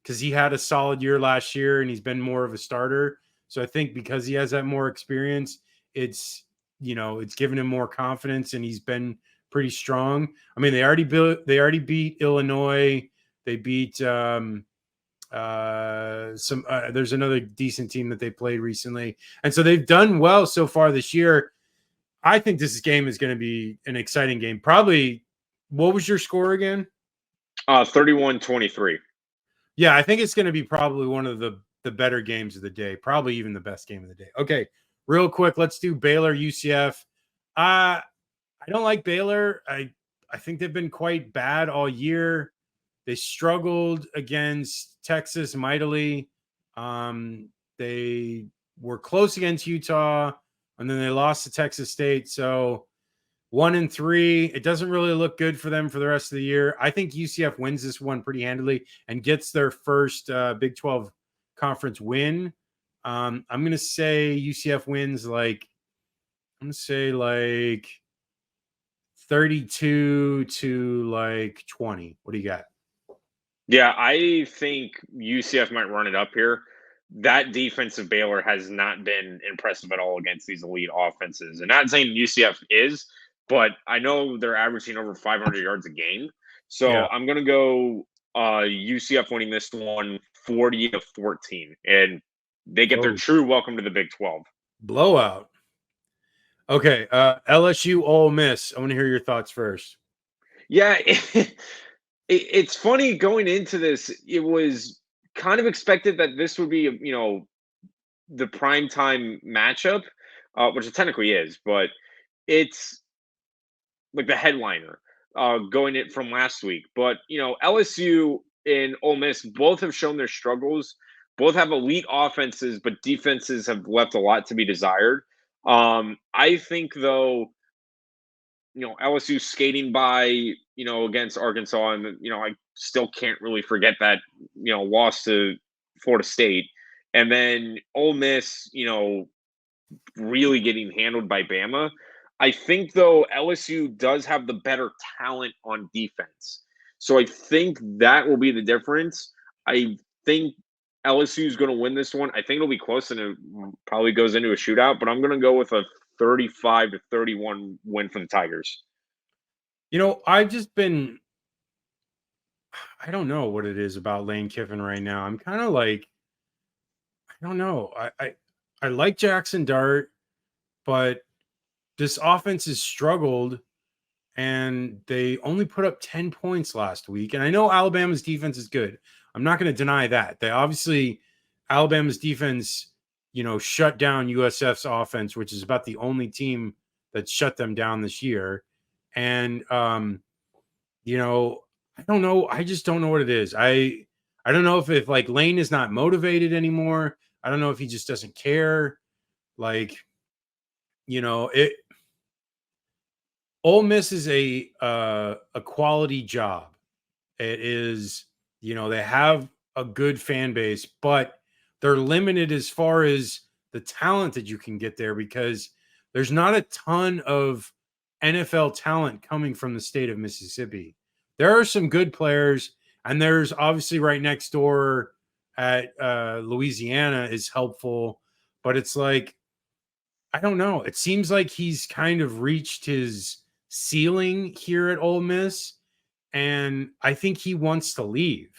because he had a solid year last year and he's been more of a starter. So I think because he has that more experience, it's it's given him more confidence and he's been pretty strong. I mean, they already beat Illinois. They beat there's another decent team that they played recently. And so they've done well so far this year. I think this game is going to be an exciting game. Probably, what was your score again? 31-23. Yeah, I think it's going to be probably one of the better games of the day, probably even the best game of the day. Okay, real quick, let's do Baylor UCF. I don't like Baylor. I think they've been quite bad all year. They struggled against Texas mightily. They were close against Utah, and then they lost to Texas State. So 1-3. It doesn't really look good for them for the rest of the year. I think UCF wins this one pretty handily and gets their first Big 12 conference win. I'm going to say UCF wins like 32 to like 20. What do you got? Yeah, I think UCF might run it up here. That defense of Baylor has not been impressive at all against these elite offenses. And not saying UCF is, but I know they're averaging over 500 yards a game. So Yeah. I'm gonna go UCF winning this one 40-14. And they get their Oh, true welcome to the Big 12. blowout. Okay. LSU Ole Miss. I want to hear your thoughts first. Yeah, it's funny going into this. It was kind of expected that this would be, the prime time matchup, which it technically is, but it's like the headliner going it from last week. But LSU and Ole Miss both have shown their struggles. Both have elite offenses, but defenses have left a lot to be desired. I think though, LSU skating by, against Arkansas, and I still can't really forget that, loss to Florida State, and then Ole Miss, really getting handled by Bama. I think though LSU does have the better talent on defense. So I think that will be the difference. I think LSU is going to win this one. I think it'll be close and it probably goes into a shootout, but I'm going to go with a 35-31 win for the Tigers. I've just been, I don't know what it is about Lane Kiffin right now. I'm kind of like, I don't know. I like Jackson Dart, but this offense has struggled and they only put up 10 points last week. And I know Alabama's defense is good. I'm not going to deny that. They obviously, Alabama's defense, shut down USF's offense, which is about the only team that shut them down this year. And, I don't know. I just don't know what it is. I don't know if like Lane is not motivated anymore. I don't know if he just doesn't care. Like, it Ole Miss is a quality job. It is, they have a good fan base, but they're limited as far as the talent that you can get there because there's not a ton of NFL talent coming from the state of Mississippi. There are some good players, and there's obviously right next door at Louisiana is helpful, but it's like I don't know. It seems like he's kind of reached his ceiling here at Ole Miss, and I think he wants to leave.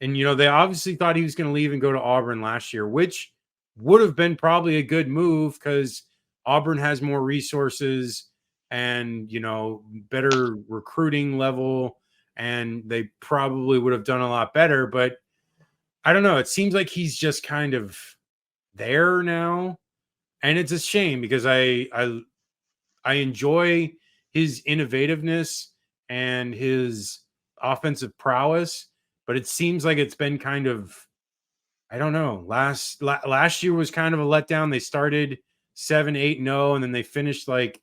And they obviously thought he was going to leave and go to Auburn last year, which would have been probably a good move because Auburn has more resources and better recruiting level, and they probably would have done a lot better. But I don't know. It seems like he's just kind of there now, and it's a shame because I enjoy his innovativeness and his offensive prowess, but it seems like it's been kind of I don't know. Last year was kind of a letdown. They started 7-8-0 and then they finished like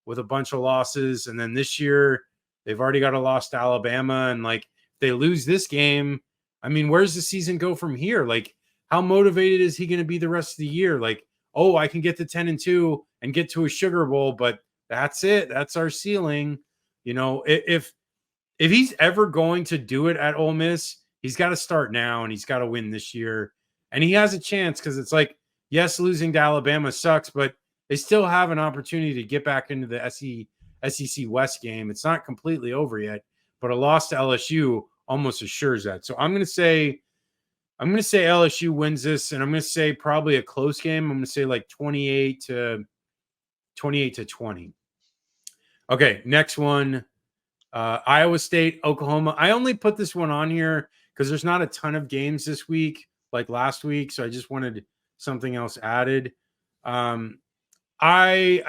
with a bunch of losses and then this year they've already got a loss to Alabama and like if they lose this game, I mean, where's the season go from here? Like how motivated is he going to be the rest of the year? Like, oh, I can get to 10-2 and get to a Sugar Bowl, but that's it. That's our ceiling. If he's ever going to do it at Ole Miss, he's got to start now and he's got to win this year. And he has a chance because it's like, yes, losing to Alabama sucks, but they still have an opportunity to get back into the SEC West game. It's not completely over yet, but a loss to LSU almost assures that. So I'm going to say LSU wins this, and I'm going to say probably a close game. I'm going to say like 28-20. Okay, next one. Iowa State, Oklahoma. I only put this one on here because there's not a ton of games this week like last week, so I just wanted something else added. I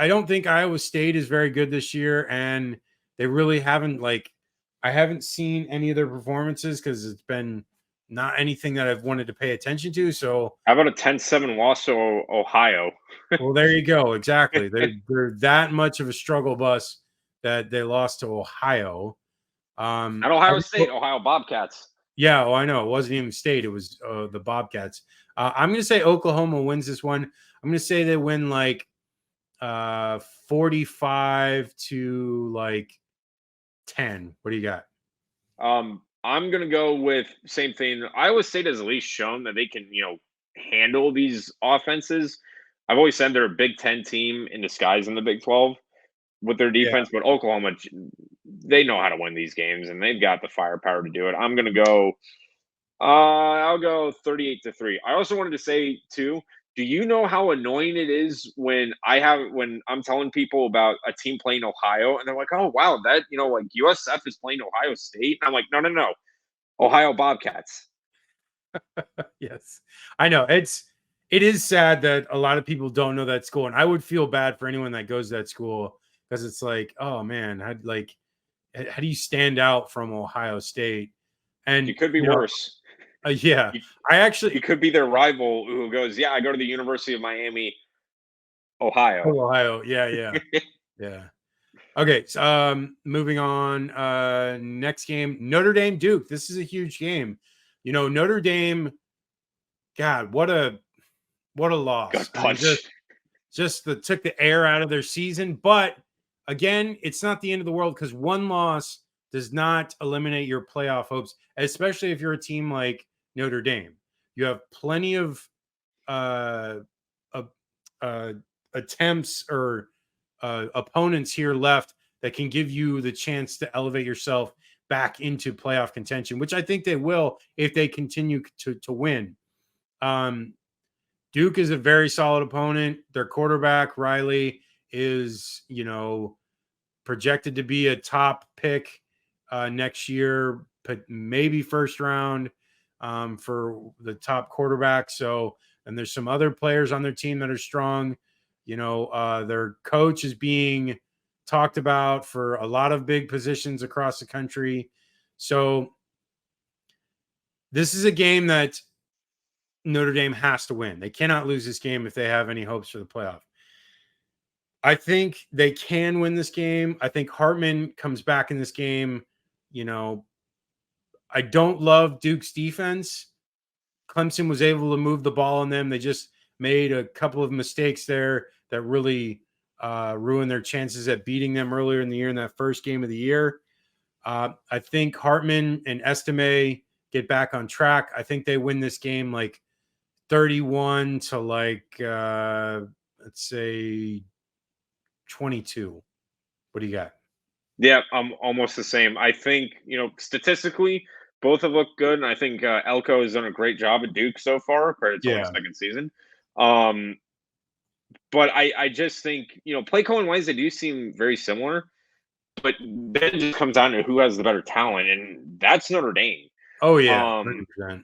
don't think Iowa State is very good this year, and they really haven't I haven't seen any of their performances because it's been not anything that I've wanted to pay attention to. So How about a 10-7 loss to Ohio? well, there you go. Exactly. They're that much of a struggle bus that they lost to Ohio. At Ohio State, Ohio Bobcats. Yeah, I know. It wasn't even state. It was the Bobcats. I'm going to say Oklahoma wins this one. I'm going to say they win like 45 to like 10. What do you got? I'm gonna go with same thing. Iowa State has at least shown that they can, handle these offenses. I've always said they're a Big Ten team in disguise in the Big 12 with their Yeah. defense, but Oklahoma they know how to win these games, and they've got the firepower to do it. I'm gonna go. I'll go 38-3. I also wanted to say too. Do you know how annoying it is when I'm telling people about a team playing Ohio and they're like, "Oh wow, that like USF is playing Ohio State." And I'm like, "No, no, no, Ohio Bobcats." Yes, I know. It is sad that a lot of people don't know that school, and I would feel bad for anyone that goes to that school because it's like, oh man, how do you stand out from Ohio State? And You could be worse. yeah, You, I actually you could be their rival who goes, "Yeah, I go to the University of Miami, Ohio." Ohio, yeah, yeah, yeah. Okay, so, moving on. Next game, Notre Dame Duke. This is a huge game. Notre Dame. God, what a loss. Gut I mean, punch. just took the air out of their season. But again, it's not the end of the world because one loss does not eliminate your playoff hopes, especially if you're a team like Notre Dame. You have plenty of uh, uh, uh, attempts or opponents here left that can give you the chance to elevate yourself back into playoff contention, which I think they will if they continue to win. Um, Duke is a very solid opponent. Their quarterback, Riley, is, projected to be a top pick next year, but maybe first round for the top quarterback. So, and there's some other players on their team that are strong. Their coach is being talked about for a lot of big positions across the country. So, this is a game that Notre Dame has to win. They cannot lose this game if they have any hopes for the playoff. I think they can win this game. I think Hartman comes back in this game. You know, I don't love Duke's defense. Clemson was able to move the ball on them. They just made a couple of mistakes there that really ruined their chances at beating them earlier in the year in that first game of the year. I think Hartman and Estime get back on track. I think they win this game like 31 to let's say 22. What do you got? Yeah, I'm almost the same. I think, statistically, both have looked good, and I think Elko has done a great job at Duke so far. It's only his Yeah. second season. Um, but I just think, play calling wise, they do seem very similar. But then it just comes down to who has the better talent, and that's Notre Dame. Oh yeah, Um, 100%.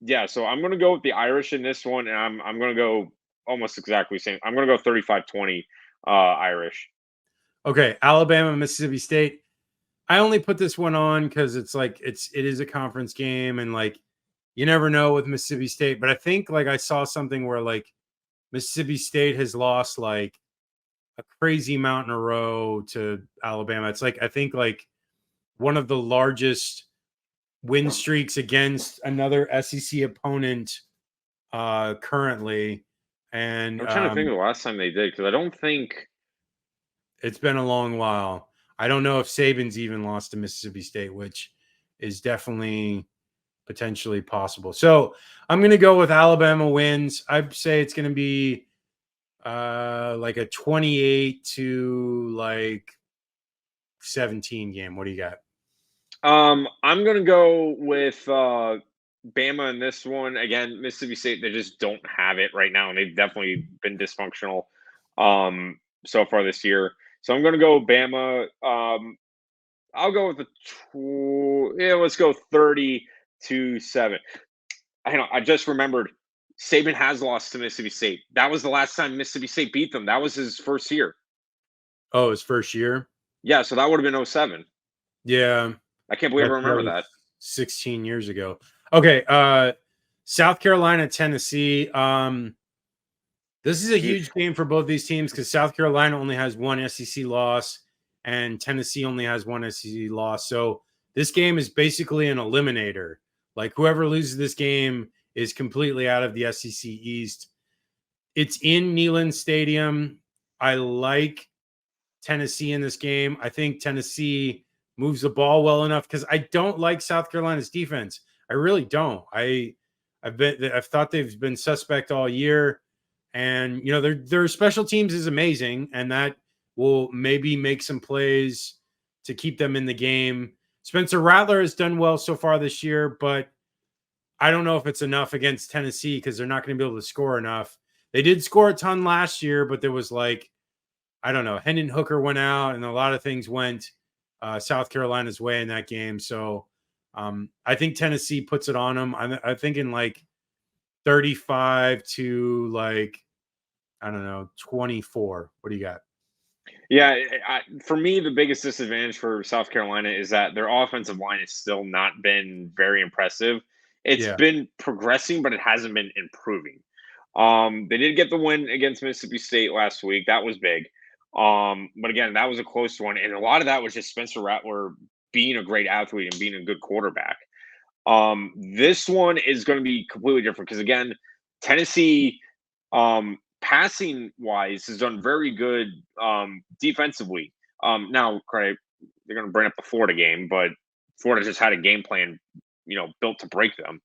yeah, so I'm gonna go with the Irish in this one, and I'm gonna go almost exactly same. I'm gonna go 35-20 Irish. Okay, Alabama, Mississippi State. I only put this one on because it is a conference game and you never know with Mississippi State. But I think I saw something where Mississippi State has lost like a crazy amount in a row to Alabama. It's I think one of the largest win streaks against another SEC opponent currently. And I'm trying to think of the last time they did because I don't think. it's been a long while. I don't know if Saban's even lost to Mississippi State, which is definitely potentially possible. So I'm going to go with Alabama wins. I'd say it's going to be like a 28 to 17 game. What do you got? I'm gonna go with Bama in this one. Again, Mississippi State, they just don't have it right now, and they've definitely been dysfunctional so far this year. So I'm gonna go Bama. I'll go with let's go 30-7. I just remembered Saban has lost to Mississippi State. That was the last time Mississippi State beat them. That was his first year. Oh, his first year? Yeah, so that would have been 07. Yeah. I can't believe I remember that. 16 years ago. Okay. South Carolina, Tennessee. This is a huge game for both these teams because South Carolina only has one SEC loss and Tennessee only has one SEC loss. So this game is basically an eliminator. Whoever loses this game is completely out of the SEC East. It's in Neyland Stadium. I like Tennessee in this game. I think Tennessee moves the ball well enough because I don't like South Carolina's defense. I really don't. I've thought they've been suspect all year. And their special teams is amazing, and that will maybe make some plays to keep them in the game. Spencer Rattler has done well so far this year, but I don't know if it's enough against Tennessee because they're not going to be able to score enough. They did score a ton last year, but there was like, I don't know, Hendon Hooker went out and a lot of things went South Carolina's way in that game. So I think Tennessee puts it on them. I'm thinking like 35 to like, I don't know, 24. What do you got? Yeah, for me, the biggest disadvantage for South Carolina is that their offensive line has still not been very impressive. It's Yeah. been progressing, but it hasn't been improving. They did get the win against Mississippi State last week. That was big. But again, that was a close one, and a lot of that was just Spencer Rattler being a great athlete and being a good quarterback. This one is going to be completely different because again, Tennessee, passing wise, has done very good defensively. Now, credit they're going to bring up the Florida game, but Florida just had a game plan, built to break them.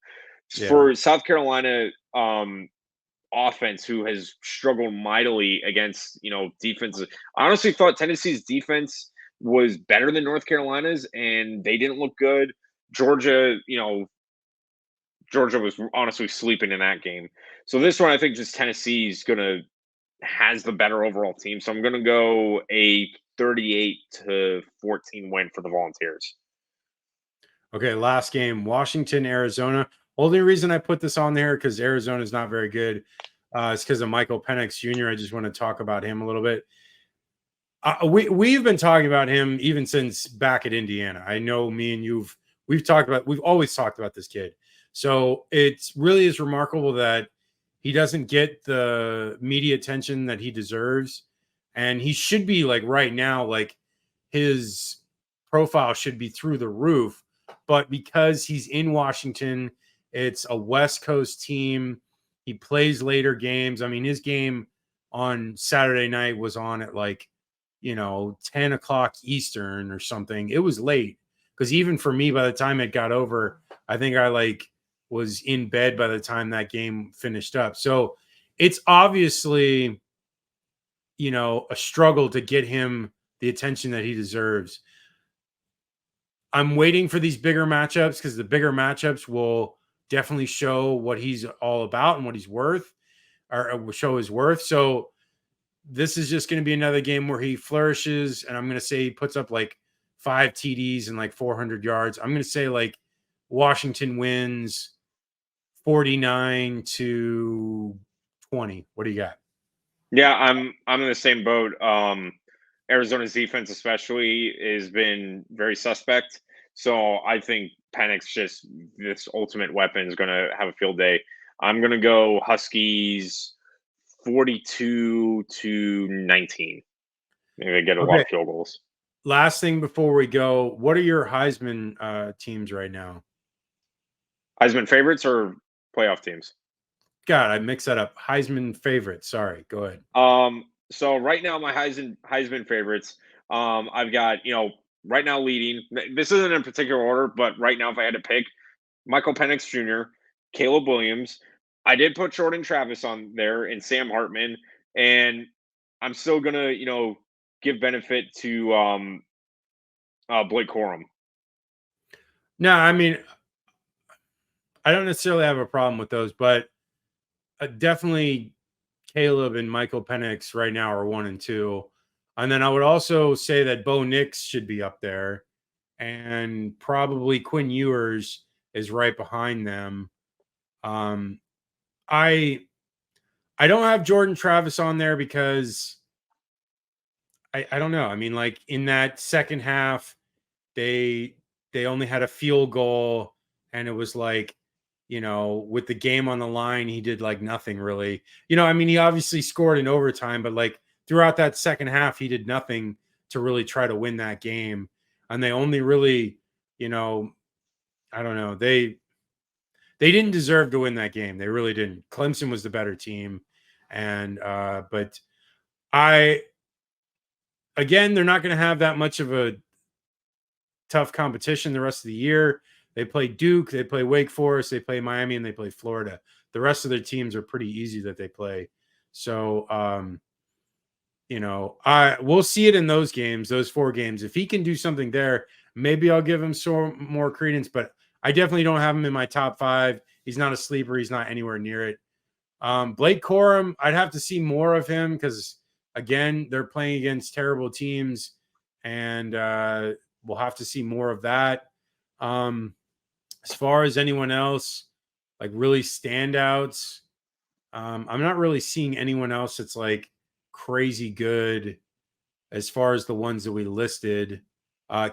Yeah. For South Carolina, offense who has struggled mightily against defenses. I honestly thought Tennessee's defense was better than North Carolina's, and they didn't look good. Georgia, Georgia was honestly sleeping in that game. So this one, I think just Tennessee's gonna has the better overall team. So I'm gonna go a 38-14 win for the Volunteers. Okay, last game, Washington, Arizona. Only reason I put this on there because Arizona is not very good. It's because of Michael Penix Jr. I just want to talk about him a little bit. We've been talking about him even since back at Indiana. I know me and we've always talked about this kid. So it's really is remarkable that he doesn't get the media attention that he deserves. And he should be like right now, like his profile should be through the roof. But because he's in Washington, it's a West Coast team. He plays later games. I mean, his game on Saturday night was on at like 10 o'clock Eastern or something. It was late because even for me, by the time it got over, I think I like was in bed by the time that game finished up. So it's obviously, a struggle to get him the attention that he deserves. I'm waiting for these bigger matchups because the bigger matchups will definitely show what he's all about and what he's worth, or will show his worth. So this is just going to be another game where he flourishes, and I'm going to say he puts up like 5 TDs and like 400 yards. I'm going to say like Washington wins 49-20. What do you got? Yeah, I'm in the same boat. Arizona's defense, especially, has been very suspect. So I think Penix just this ultimate weapon is going to have a field day. I'm going to go Huskies 42-19. Maybe they get a lot Okay. of field goals. Last thing before we go, what are your Heisman teams right now? Heisman favorites or playoff teams? God, I mixed that up. Heisman favorites. Sorry. Go ahead. So right now my Heisman favorites. I've got right now leading. This isn't in particular order, but right now if I had to pick, Michael Penix Jr., Caleb Williams. I did put Jordan Travis on there and Sam Hartman, and I'm still gonna give benefit to Blake Corum. No, I mean, I don't necessarily have a problem with those, but definitely Caleb and Michael Penix right now are 1 and 2. And then I would also say that Bo Nix should be up there, and probably Quinn Ewers is right behind them. Um, I I don't have Jordan Travis on there because I don't know. I mean, like in that second half, they they only had a field goal, and it was like, with the game on the line, he did like nothing really. I mean, he obviously scored in overtime, but like throughout that second half, he did nothing to really try to win that game. And they only really, I don't know, they didn't deserve to win that game. They really didn't. Clemson was the better team. And but I again, they're not going to have that much of a tough competition the rest of the year. They play Duke, they play Wake Forest, they play Miami, and they play Florida. The rest of their teams are pretty easy that they play. So we'll see it in those games, those 4 games. If he can do something there, maybe I'll give him some more credence, but I definitely don't have him in my top 5. He's not a sleeper. He's not anywhere near it. Blake Corum, I'd have to see more of him because, again, they're playing against terrible teams, and we'll have to see more of that. As far as anyone else, like really standouts, I'm not really seeing anyone else that's like crazy good as far as the ones that we listed.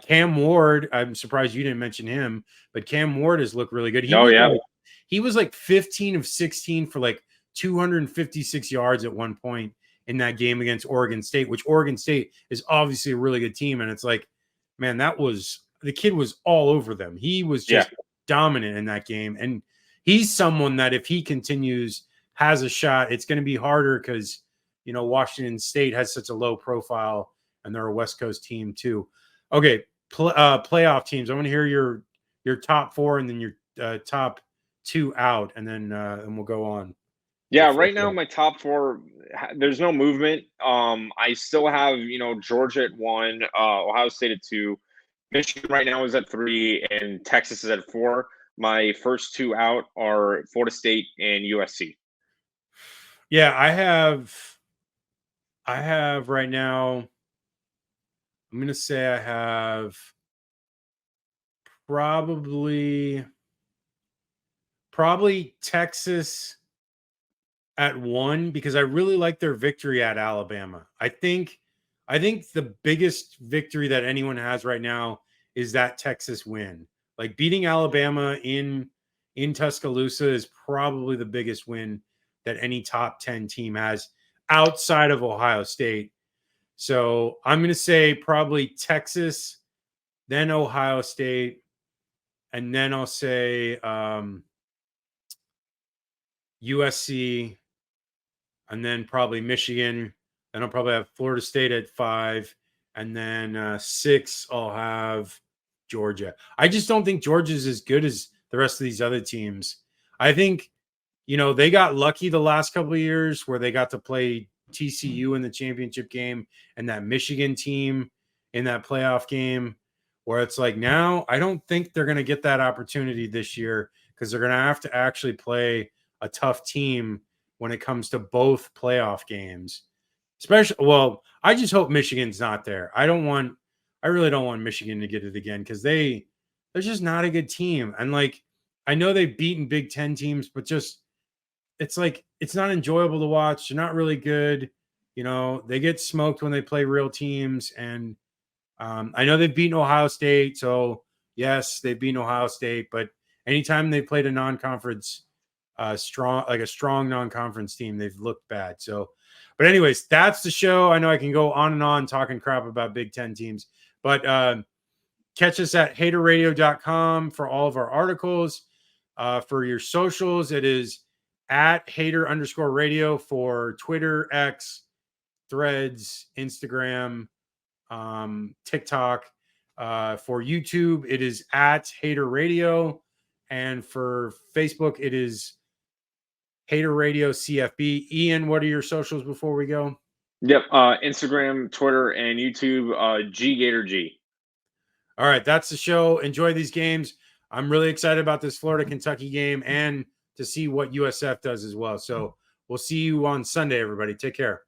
Cam Ward, I'm surprised you didn't mention him, but Cam Ward has looked really good. He was like 15 of 16 for like 256 yards at one point in that game against Oregon State, which Oregon State is obviously a really good team. And it's like, man, the kid was all over them. He was just dominant in that game. And he's someone that if he continues, has a shot. It's going to be harder because, Washington State has such a low profile and they're a West Coast team too. Okay. Playoff teams. I want to hear your top 4 and then your top 2 out, and then and we'll go on. Yeah, right now my top 4, there's no movement. I still have, Georgia at 1, Ohio State at 2, Michigan right now is at 3, and Texas is at 4. My first 2 out are Florida State and USC. Yeah, I have right now, I'm going to say I have probably Texas at 1 because I really like their victory at Alabama. I think the biggest victory that anyone has right now is that Texas win. Like beating Alabama in Tuscaloosa is probably the biggest win that any top 10 team has outside of Ohio State. So I'm going to say probably Texas, then Ohio State, and then I'll say USC, and then probably Michigan. Then I'll probably have Florida State at 5, and then 6 I'll have Georgia. I just don't think Georgia's as good as the rest of these other teams. I think, they got lucky the last couple of years where they got to play TCU in the championship game and that Michigan team in that playoff game, where it's like now I don't think they're going to get that opportunity this year because they're going to have to actually play a tough team when it comes to both playoff games. I just hope Michigan's not there. I really don't want Michigan to get it again because they're just not a good team. And like, I know they've beaten Big Ten teams, but just, it's like, it's not enjoyable to watch. They're not really good. They get smoked when they play real teams. And I know they've beaten Ohio State. So yes, they've beaten Ohio State, but anytime they played a non-conference strong non-conference team, they've looked bad. So, but anyways, that's the show. I know I can go on and on talking crap about Big Ten teams, but catch us at haterradio.com for all of our articles. For your socials, it is at hater_radio for Twitter, X, Threads, Instagram, TikTok. For YouTube, it is at Hater Radio. And for Facebook, it is Hater Radio CFB. Ian, what are your socials before we go? Yep. Instagram, Twitter, and YouTube, GGatorG. All right. That's the show. Enjoy these games. I'm really excited about this Florida Kentucky game and to see what USF does as well. So we'll see you on Sunday, everybody. Take care.